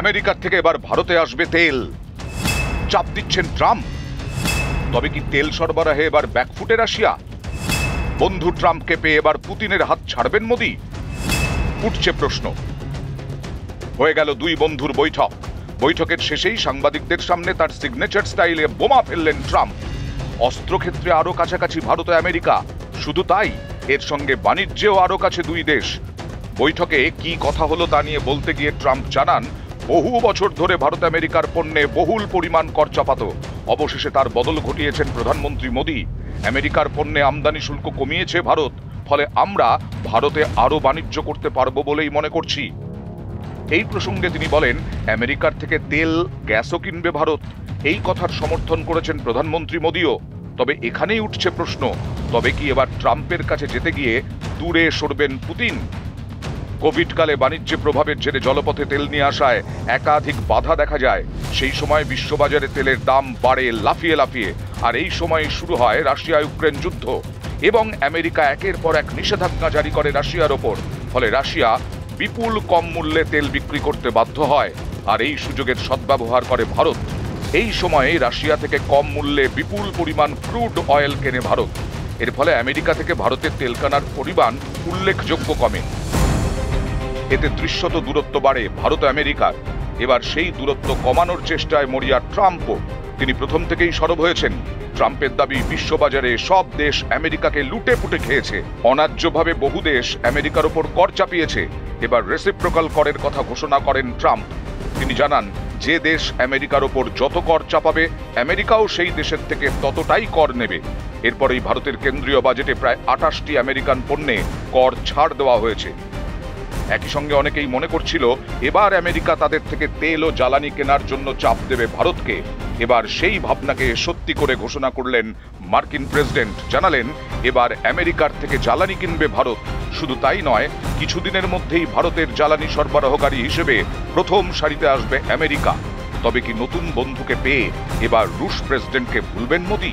আমেরিকার থেকে এবার ভারতে আসবে তেল, চাপ দিচ্ছেন ট্রাম্প। তবে কি তেল সরবরাহে এবার ব্যাকফুটে রাশিয়া? বন্ধু ট্রাম্পকে পেয়ে এবার পুতিনের হাত ছাড়বেন মোদি? উঠছে প্রশ্ন। হয়ে গেল দুই বন্ধুর বৈঠক। বৈঠকের শেষেই সাংবাদিকদের সামনে তার সিগনেচার স্টাইলে বোমা ফেললেন ট্রাম্প। অস্ত্রক্ষেত্রে আরো কাছাকাছি ভারত ও আমেরিকা। শুধু তাই, এর সঙ্গে বাণিজ্যেও আরো কাছে দুই দেশ। বৈঠকে কি কথা হলো তা নিয়ে বলতে গিয়ে ট্রাম্প জানান, বহু বছর ধরে ভারত আমেরিকার পণ্যে বহুল পরিমাণ কর চাপাতো। অবশেষে তার বদল ঘটিয়েছেন প্রধানমন্ত্রী মোদি। আমেরিকার পণ্যে আমদানি শুল্ক কমিয়েছে ভারত, ফলে আমরা ভারতে আরো বাণিজ্য করতে পারবো বলেই মনে করছি। এই প্রসঙ্গে তিনি বলেন, আমেরিকার থেকে তেল গ্যাসও কিনবে ভারত। এই কথার সমর্থন করেছেন প্রধানমন্ত্রী মোদিও। তবে এখানেই উঠছে প্রশ্ন, তবে কি এবার ট্রাম্পের কাছে যেতে গিয়ে দূরে সরবেন পুতিন? কোভিডকালে বাণিজ্যে প্রভাবের জেরে জলপথে তেল নিয়ে আসায় একাধিক বাধা দেখা যায়। সেই সময় বিশ্ববাজারে তেলের দাম বাড়ে লাফিয়ে লাফিয়ে। আর এই সময় শুরু হয় রাশিয়া ইউক্রেন যুদ্ধ এবং আমেরিকা একের পর এক নিষেধাজ্ঞা জারি করে রাশিয়ার ওপর। ফলে রাশিয়া বিপুল কম মূল্যে তেল বিক্রি করতে বাধ্য হয়। আর এই সুযোগের সদ্ব্যবহার করে ভারত। এই সময়ে রাশিয়া থেকে কম মূল্যে বিপুল পরিমাণ ক্রুড অয়েল কেনে ভারত। এর ফলে আমেরিকা থেকে ভারতের তেল কেনার পরিমাণ উল্লেখযোগ্য কমে। এতে দৃশ্যত দূরত্ব বাড়ে ভারত আমেরিকার। এবার সেই দূরত্ব কমানোর চেষ্টায় মরিয়া ট্রাম্পও। তিনি প্রথম থেকেই সরব হয়েছেন। ট্রাম্পের দাবি, বিশ্ববাজারে সব দেশ আমেরিকাকে লুটে পুটে খেয়েছে। অন্যায্যভাবে বহু দেশ আমেরিকার ওপর কর চাপিয়েছে। এবার রেসিপ্রোকাল করের কথা ঘোষণা করেন ট্রাম্প। তিনি জানান, যে দেশ আমেরিকার ওপর যত কর চাপাবে, আমেরিকাও সেই দেশের থেকে ততটাই কর নেবে। এরপরেই ভারতের কেন্দ্রীয় বাজেটে প্রায় 28টি আমেরিকান পণ্যে কর ছাড় দেওয়া হয়েছে। একই সঙ্গে অনেকেই মনে করছিল এবার আমেরিকা তাদের থেকে তেল ও জ্বালানি কেনার জন্য চাপ দেবে ভারতকে। এবার সেই ভাবনাকে সত্যি করে ঘোষণা করলেন মার্কিন প্রেসিডেন্ট। জানালেন, এবার আমেরিকার থেকে জ্বালানি কিনবে ভারত। শুধু তাই নয়, কিছুদিনের মধ্যেই ভারতের জ্বালানি সরবরাহকারী হিসেবে প্রথম সারিতে আসবে আমেরিকা। তবে কি নতুন বন্ধুকে পেয়ে এবার রুশ প্রেসিডেন্টকে ভুলবেন মোদি?